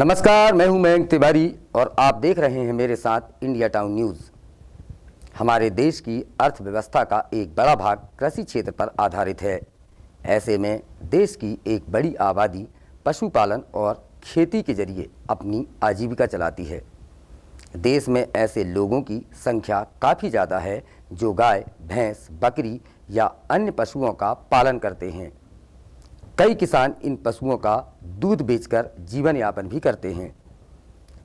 नमस्कार, मैं हूं मयंक तिवारी और आप देख रहे हैं मेरे साथ इंडिया टाउन न्यूज़। हमारे देश की अर्थव्यवस्था का एक बड़ा भाग कृषि क्षेत्र पर आधारित है। ऐसे में देश की एक बड़ी आबादी पशुपालन और खेती के जरिए अपनी आजीविका चलाती है। देश में ऐसे लोगों की संख्या काफ़ी ज़्यादा है जो गाय, भैंस, बकरी या अन्य पशुओं का पालन करते हैं। कई किसान इन पशुओं का दूध बेचकर जीवन यापन भी करते हैं।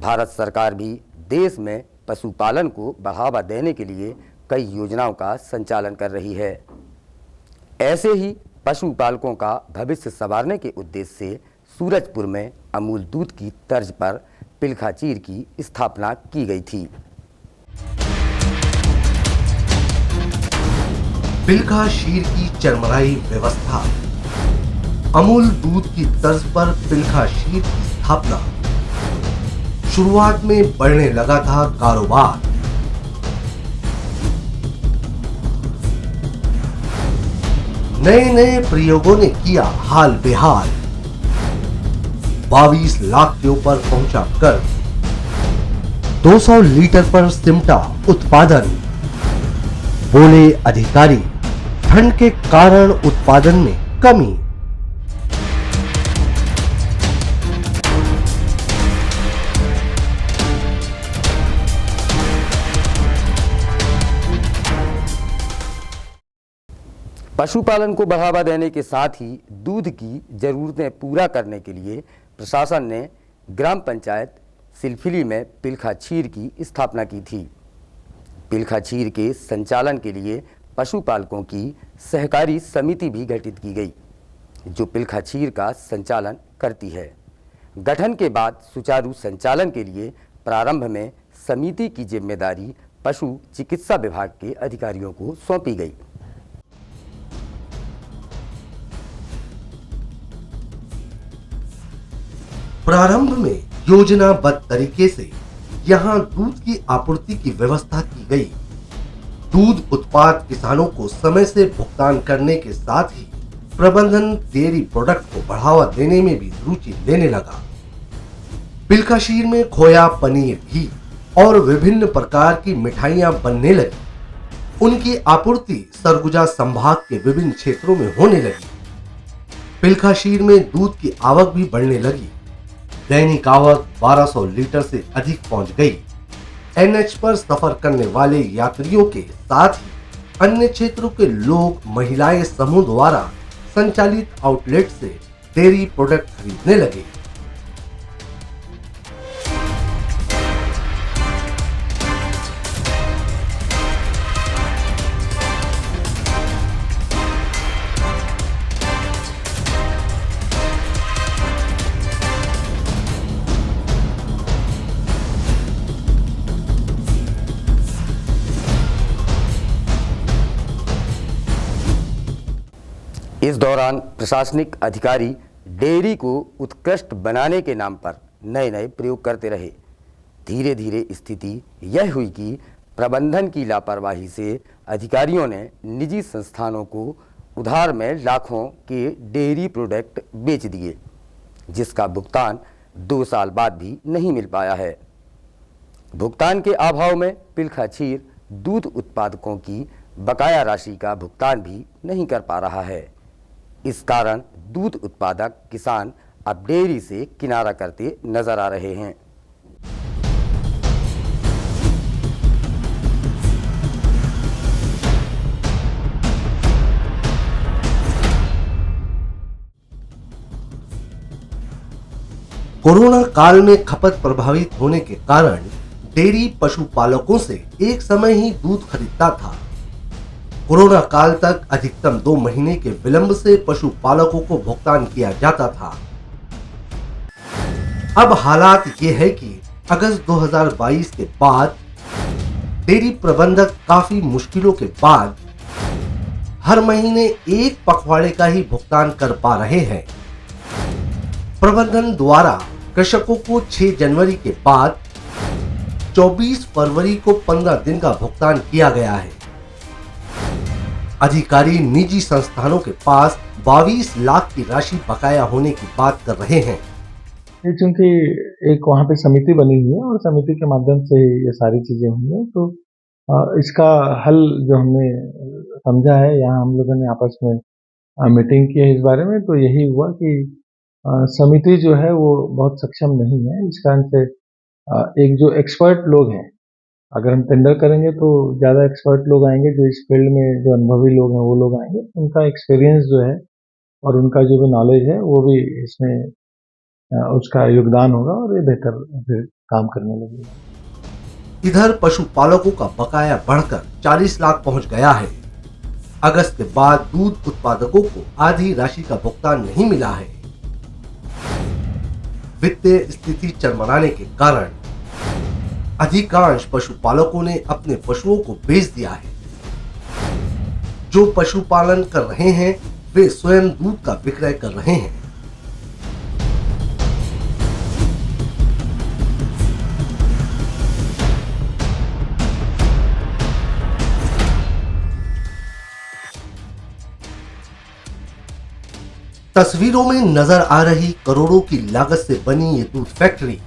भारत सरकार भी देश में पशुपालन को बढ़ावा देने के लिए कई योजनाओं का संचालन कर रही है। ऐसे ही पशुपालकों का भविष्य संवारने के उद्देश्य से सूरजपुर में अमूल दूध की तर्ज पर पिलखाचीर की स्थापना की गई थी। पिलखाचीर की चरमराई व्यवस्था, अमूल दूध की तर्ज पर पिलखाचीर की स्थापना। शुरुआत में बढ़ने लगा था कारोबार। नए नए प्रयोगों ने किया हाल बेहाल। 22 लाख के ऊपर पहुंचा कर 200 लीटर पर सिमटा उत्पादन। बोले अधिकारी, ठंड के कारण उत्पादन में कमी। पशुपालन को बढ़ावा देने के साथ ही दूध की ज़रूरतें पूरा करने के लिए प्रशासन ने ग्राम पंचायत सिलफिली में पिलखाचीर की स्थापना की थी। पिलखाचीर के संचालन के लिए पशुपालकों की सहकारी समिति भी गठित की गई जो पिलखाचीर का संचालन करती है। गठन के बाद सुचारू संचालन के लिए प्रारंभ में समिति की जिम्मेदारी पशु चिकित्सा विभाग के अधिकारियों को सौंपी गई। प्रारंभ में योजनाबद्ध तरीके से यहां दूध की आपूर्ति की व्यवस्था की गई। दूध उत्पाद किसानों को समय से भुगतान करने के साथ ही प्रबंधन डेयरी प्रोडक्ट को बढ़ावा देने में भी रुचि लेने लगा। पिलखाचीर में खोया, पनीर, घी और विभिन्न प्रकार की मिठाइयां बनने लगी। उनकी आपूर्ति सरगुजा संभाग के विभिन्न क्षेत्रों में होने लगी। पिलखाचीर में दूध की आवक भी बढ़ने लगी। दैनिक आवक 1200 लीटर से अधिक पहुंच गई। एनएच पर सफर करने वाले यात्रियों के साथ ही अन्य क्षेत्रों के लोग, महिलाएं समूह द्वारा संचालित आउटलेट से डेयरी प्रोडक्ट खरीदने लगे। इस दौरान प्रशासनिक अधिकारी डेयरी को उत्कृष्ट बनाने के नाम पर नए नए प्रयोग करते रहे। धीरे धीरे स्थिति यह हुई कि प्रबंधन की लापरवाही से अधिकारियों ने निजी संस्थानों को उधार में लाखों के डेयरी प्रोडक्ट बेच दिए, जिसका भुगतान 2 साल बाद भी नहीं मिल पाया है। भुगतान के अभाव में पिलखाचीर दूध उत्पादकों की बकाया राशि का भुगतान भी नहीं कर पा रहा है। इस कारण दूध उत्पादक किसान अब डेयरी से किनारा करते नजर आ रहे हैं। कोरोना काल में खपत प्रभावित होने के कारण डेयरी पशुपालकों से एक समय ही दूध खरीदता था। कोरोना काल तक अधिकतम 2 महीने के विलंब से पशुपालकों को भुगतान किया जाता था। अब हालात ये है कि अगस्त 2022 के बाद डेयरी प्रबंधक काफी मुश्किलों के बाद हर महीने एक पखवाड़े का ही भुगतान कर पा रहे हैं। प्रबंधन द्वारा कृषकों को 6 जनवरी के बाद 24 फरवरी को 15 दिन का भुगतान किया गया है। अधिकारी निजी संस्थानों के पास 22 लाख की राशि बकाया होने की बात कर रहे हैं। ये चूँकि एक वहाँ पे समिति बनी हुई है और समिति के माध्यम से ये सारी चीज़ें हुई हैं, तो इसका हल जो हमने समझा है, यहाँ हम लोगों ने आपस में मीटिंग की है इस बारे में, तो यही हुआ कि समिति जो है वो बहुत सक्षम नहीं है। इस कारण से एक जो एक्सपर्ट लोग हैं, अगर हम टेंडर करेंगे तो ज़्यादा एक्सपर्ट लोग आएँगे, जो इस फील्ड में जो अनुभवी लोग हैं, वो लोग आएँगे। उनका एक्सपीरियंस जो है और उनका जो भी नॉलेज है, वो भी इसमें उसका योगदान होगा और ये बेहतर फिर काम करने लगेगा। इधर पशुपालकों का बकाया बढ़कर 40 लाख पहुंच गया है। अगस्त के बाद दूध उत्पादकों को आधी राशि का भुगतान नहीं मिला है। वित्तीय स्थिति चरमराने के कारण अधिकांश पशुपालकों ने अपने पशुओं को बेच दिया है। जो पशुपालन कर रहे हैं वे स्वयं दूध का विक्रय कर रहे हैं। तस्वीरों में नजर आ रही करोड़ों की लागत से बनी ये दूध फैक्ट्री,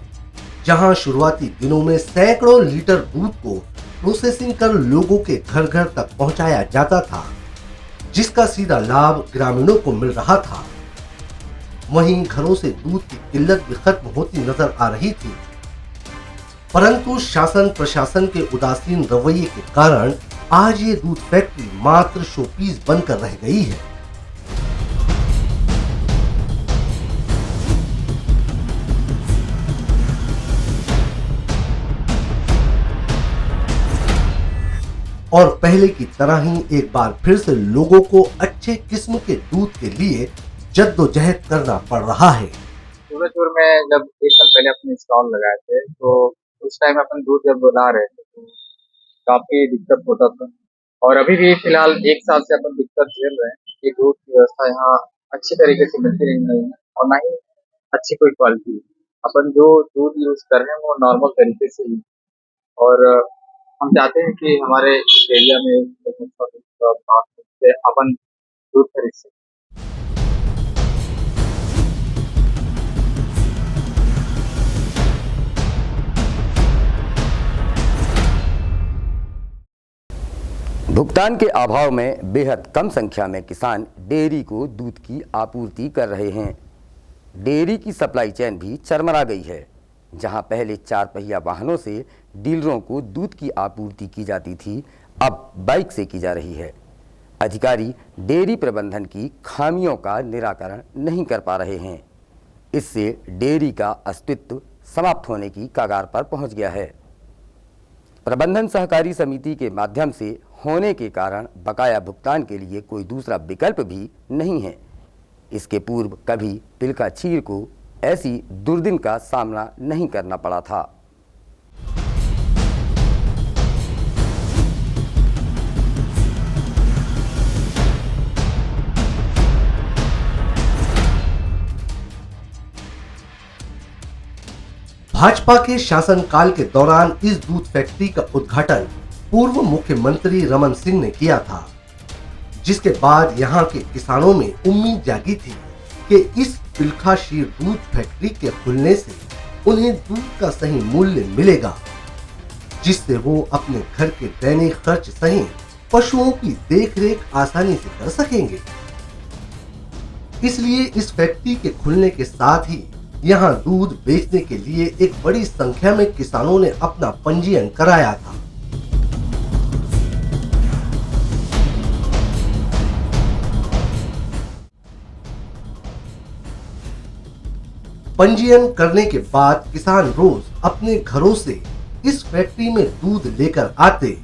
जहां शुरुआती दिनों में सैकड़ों लीटर दूध को प्रोसेसिंग कर लोगों के घर घर तक पहुंचाया जाता था, जिसका सीधा लाभ ग्रामीणों को मिल रहा था। वहीं घरों से दूध की किल्लत भी खत्म होती नजर आ रही थी, परंतु शासन प्रशासन के उदासीन रवैये के कारण आज ये दूध फैक्ट्री मात्र शोपीस बनकर रह गई है। और पहले की तरह ही एक बार फिर से लोगों को अच्छे किस्म के दूध के लिए जद्दोजहद करना पड़ रहा है। सूरजपुर में जब 1 साल पहले अपने स्टॉल लगाए थे, तो उस टाइम अपन दूध जब ला रहे थे तो काफी दिक्कत होता था। और अभी भी फिलहाल 1 साल से अपन दिक्कत झेल रहे हैं कि दूध की व्यवस्था यहाँ अच्छी तरीके से मिलती नहीं है और ना ही अच्छी कोई क्वालिटी है। अपन जो दूध यूज कर रहे हैं वो नॉर्मल तरीके से ही, और हम चाहते हैं कि हमारे एरिया में अपन दूध खरीद सकें। भुगतान के अभाव में बेहद कम संख्या में किसान डेयरी को दूध की आपूर्ति कर रहे हैं। डेयरी की सप्लाई चेन भी चरमरा गई है। जहां पहले 4 पहिया वाहनों से डीलरों को दूध की आपूर्ति की जाती थी, अब बाइक से की जा रही है। अधिकारी डेयरी प्रबंधन की खामियों का निराकरण नहीं कर पा रहे हैं। इससे डेयरी का अस्तित्व समाप्त होने की कगार पर पहुंच गया है। प्रबंधन सहकारी समिति के माध्यम से होने के कारण बकाया भुगतान के लिए कोई दूसरा विकल्प भी नहीं है। इसके पूर्व कभी पिलका चीर को ऐसी दुर्दिन का सामना नहीं करना पड़ा था। भाजपा के शासनकाल के दौरान इस दूध फैक्ट्री का उद्घाटन पूर्व मुख्यमंत्री रमन सिंह ने किया था, जिसके बाद यहां के किसानों में उम्मीद जागी थी कि इस पिलखाशीर दूध फैक्ट्री के खुलने से उन्हें दूध का सही मूल्य मिलेगा, जिससे वो अपने घर के दैनिक खर्च सहित पशुओं की देखरेख आसानी से कर सकेंगे। इसलिए इस फैक्ट्री के खुलने के साथ ही यहां दूध बेचने के लिए एक बड़ी संख्या में किसानों ने अपना पंजीयन कराया था। पंजीयन करने के बाद किसान रोज अपने घरों से इस फैक्ट्री में दूध लेकर आते,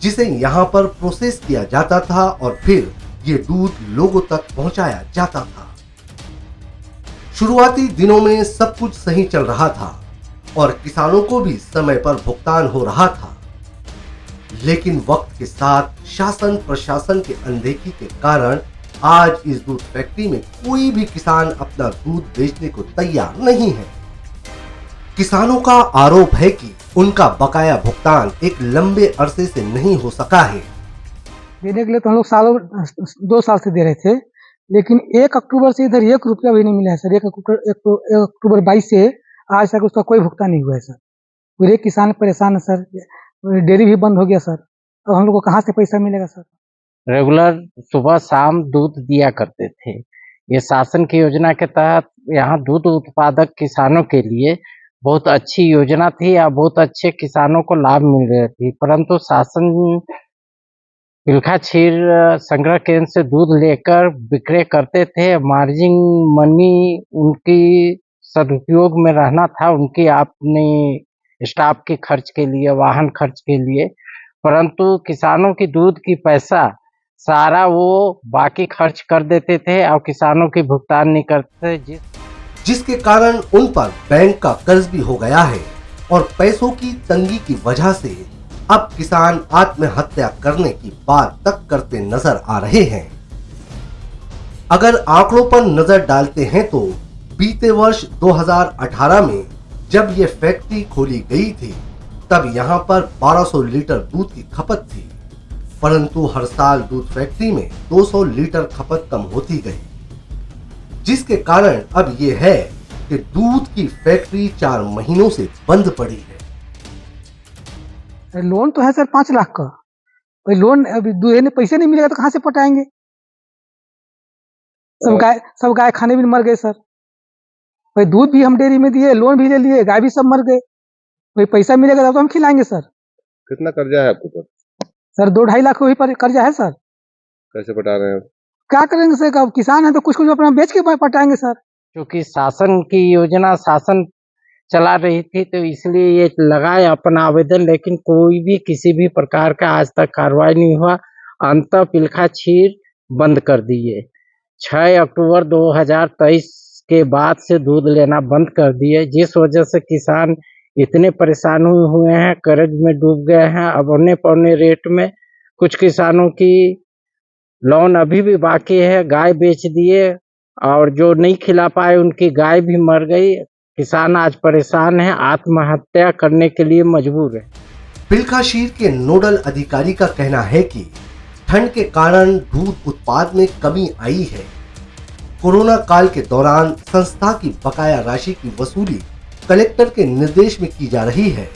जिसे यहां पर प्रोसेस किया जाता था और फिर ये दूध लोगों तक पहुंचाया जाता था। शुरुआती दिनों में सब कुछ सही चल रहा था और किसानों को भी समय पर भुगतान हो रहा था, लेकिन वक्त के साथ शासन प्रशासन के अनदेखी के कारण आज इस दूध फैक्ट्री में कोई भी किसान अपना दूध बेचने को तैयार नहीं है। किसानों का आरोप है कि उनका बकाया भुगतान एक लंबे अरसे से नहीं हो सका है। देने के लिए तो हम लोग 2 साल से दे रहे थे, लेकिन 1 अक्टूबर से इधर 1 रुपया भी नहीं मिला है सर। 1 अक्टूबर 22 से आज तक उसका कोई भुगतान नहीं हुआ है सर। पूरे किसान परेशान है सर। डेयरी भी बंद हो गया सर। अब हम लोग को कहाँ से पैसा मिलेगा सर? रेगुलर सुबह शाम दूध दिया करते थे। ये शासन की योजना के तहत यहाँ दूध उत्पादक किसानों के लिए बहुत अच्छी योजना थी या बहुत अच्छे किसानों को लाभ मिल रही थी, परंतु शासन पिलखा क्षीर संग्रह केंद्र से दूध लेकर विक्रय करते थे। मार्जिन मनी उनकी सदुपयोग में रहना था, उनकी अपने स्टाफ के खर्च के लिए, वाहन खर्च के लिए, परंतु किसानों की दूध की पैसा सारा वो बाकी खर्च कर देते थे और किसानों की भुगतान नहीं करते, जिसके कारण उन पर बैंक का कर्ज भी हो गया है और पैसों की तंगी की वजह से अब किसान आत्महत्या करने की बात तक करते नजर आ रहे हैं। अगर आंकड़ों पर नजर डालते हैं तो बीते वर्ष 2018 में जब ये फैक्ट्री खोली गई थी तब यहाँ पर 1200 लीटर दूध की खपत थी, परंतु हर साल दूध फैक्ट्री में 200 लीटर खपत कम होती गई, जिसके कारण अब ये है कि दूध की फैक्ट्री 4 महीनों से बंद पड़ी है। लोन तो है सर 5 लाख का। भाई लोन अभी दूध ने पैसे नहीं मिलेगा तो कहाँ से पटाएंगे? सब गाय खाने भी मर गए सर। भाई दूध भी हम डेयरी में दिए, लोन भी ले लिए, गाय भी सब मर गए। भाई पैसा मिलेगा तो हम खिलाएंगे सर। कितना कर्जा है आपके ऊपर? सर 2-2.5 लाख वही पर कर्जा है सर। कैसे पटा रहे हैं? क्या करेंगे सर? अब किसान है तो कुछ कुछ अपना बेच के पटाएंगे सर। क्योंकि शासन की योजना शासन चला रही थी तो इसलिए ये लगाए अपना आवेदन, लेकिन कोई भी किसी भी प्रकार का आज तक कार्रवाई नहीं हुआ। अंततः पिलखा क्षीर बंद कर दिए। 6 अक्टूबर 2023 के बाद से दूध लेना बंद कर दिए, जिस वजह से किसान इतने परेशान हुए हैं, कर्ज में डूब गए हैं। अब औने पौने रेट में कुछ किसानों की लोन अभी भी बाकी है, गाय बेच दिए और जो नहीं खिला पाए उनकी गाय भी मर गई। किसान आज परेशान है, आत्महत्या करने के लिए मजबूर है। पिलखा क्षीर के नोडल अधिकारी का कहना है कि ठंड के कारण दूध उत्पाद में कमी आई है। कोरोना काल के दौरान संस्था की बकाया राशि की वसूली कलेक्टर के निर्देश में की जा रही है।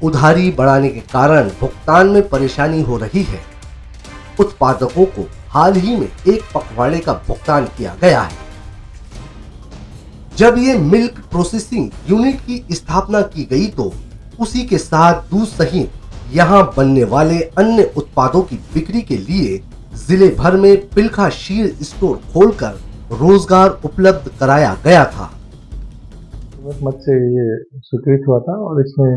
उधारी बढ़ाने के कारण भुगतान में परेशानी हो रही है। उत्पादकों को हाल ही में एक पखवाड़े का भुगतान किया गया है। जब ये मिल्क प्रोसेसिंग यूनिट की स्थापना की गई तो उसी के साथ दूध सहित यहाँ बनने वाले अन्य उत्पादों की बिक्री के लिए जिले भर में पिलखा क्षीर स्टोर खोलकर रोजगार उपलब्ध कराया गया था। मत से ये स्वीकृत हुआ था और इसमें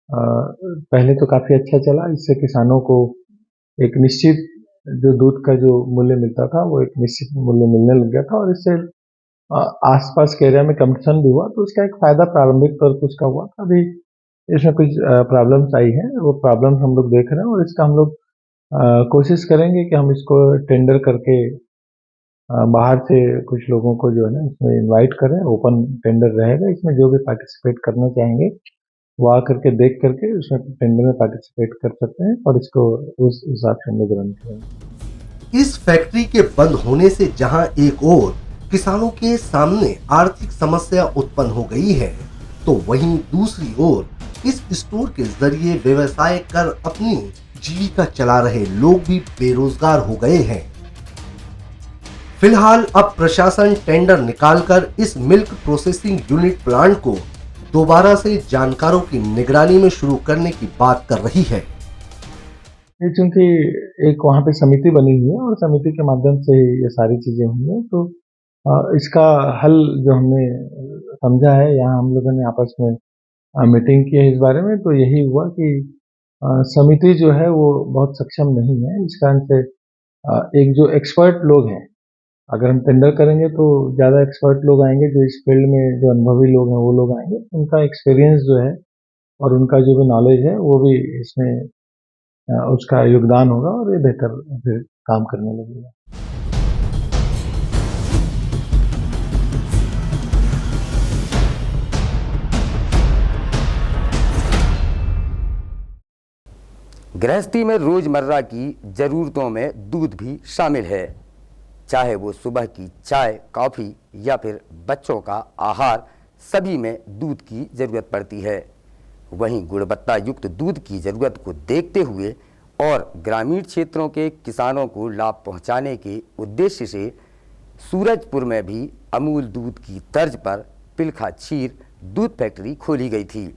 पहले तो काफी अच्छा चला। इससे किसानों को एक निश्चित जो दूध का जो मूल्य मिलता था वो एक निश्चित मूल्य मिलने लग गया था और इससे आसपास के एरिया में कंपटीशन भी हुआ, तो उसका एक फायदा प्रारंभिक तौर पर उसका हुआ था। अभी इसमें कुछ प्रॉब्लम्स आई हैं, वो प्रॉब्लम्स हम लोग देख रहे हैं और इसका हम लोग कोशिश करेंगे कि हम इसको टेंडर करके बाहर से कुछ लोगों को जो है ना इसमें इनवाइट करें। ओपन टेंडर रहेगा, इसमें जो भी पार्टिसिपेट करना चाहेंगे वो आकर के देख करके उसमें टेंडर में पार्टिसिपेट कर सकते हैं और इसको उस हिसाब से हम लोग रन करेंगे। इस फैक्ट्री के बंद होने से जहां एक ओर किसानों के सामने आर्थिक समस्या उत्पन्न हो गई है, तो वहीं दूसरी ओर इस स्टोर के जरिए व्यवसाय कर अपनी जीविका चला रहे लोग भी बेरोजगार हो गए हैं। फिलहाल अब प्रशासन टेंडर निकालकर इस मिल्क प्रोसेसिंग यूनिट प्लांट को दोबारा से जानकारों की निगरानी में शुरू करने की बात कर रही है। चूंकि एक वहाँ पे समिति बनी हुई है और समिति के माध्यम से ये सारी चीजें हुई हैं, तो इसका हल जो हमने समझा है, यहाँ हम लोगों ने आपस में मीटिंग की है इस बारे में, तो यही हुआ कि समिति जो है वो बहुत सक्षम नहीं है। इस कारण से एक जो एक्सपर्ट लोग हैं, अगर हम टेंडर करेंगे तो ज़्यादा एक्सपर्ट लोग आएंगे, जो इस फील्ड में जो अनुभवी लोग हैं वो लोग आएंगे। उनका एक्सपीरियंस जो है और उनका जो भी नॉलेज है वो भी इसमें उसका योगदान होगा और ये बेहतर फिर काम करने लगेगा। गृहस्थी में रोजमर्रा की जरूरतों में दूध भी शामिल है। चाहे वो सुबह की चाय, कॉफ़ी या फिर बच्चों का आहार, सभी में दूध की ज़रूरत पड़ती है। वहीं गुणवत्ता युक्त दूध की ज़रूरत को देखते हुए और ग्रामीण क्षेत्रों के किसानों को लाभ पहुंचाने के उद्देश्य से सूरजपुर में भी अमूल दूध की तर्ज पर पिलखा क्षीर दूध फैक्ट्री खोली गई थी,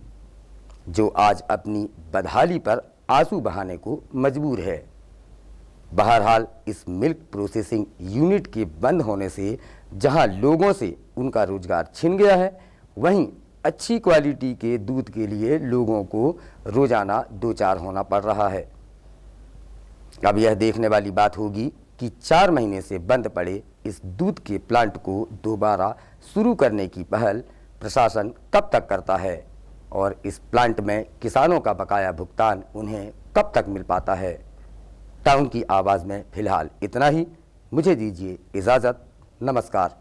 जो आज अपनी बदहाली पर आंसू बहाने को मजबूर है। बहरहाल इस मिल्क प्रोसेसिंग यूनिट के बंद होने से जहां लोगों से उनका रोजगार छिन गया है, वहीं अच्छी क्वालिटी के दूध के लिए लोगों को रोजाना दो चार होना पड़ रहा है। अब यह देखने वाली बात होगी कि 4 महीने से बंद पड़े इस दूध के प्लांट को दोबारा शुरू करने की पहल प्रशासन कब तक करता है और इस प्लांट में किसानों का बकाया भुगतान उन्हें कब तक मिल पाता है। टाउन की आवाज़ में फिलहाल इतना ही। मुझे दीजिए इजाज़त। नमस्कार।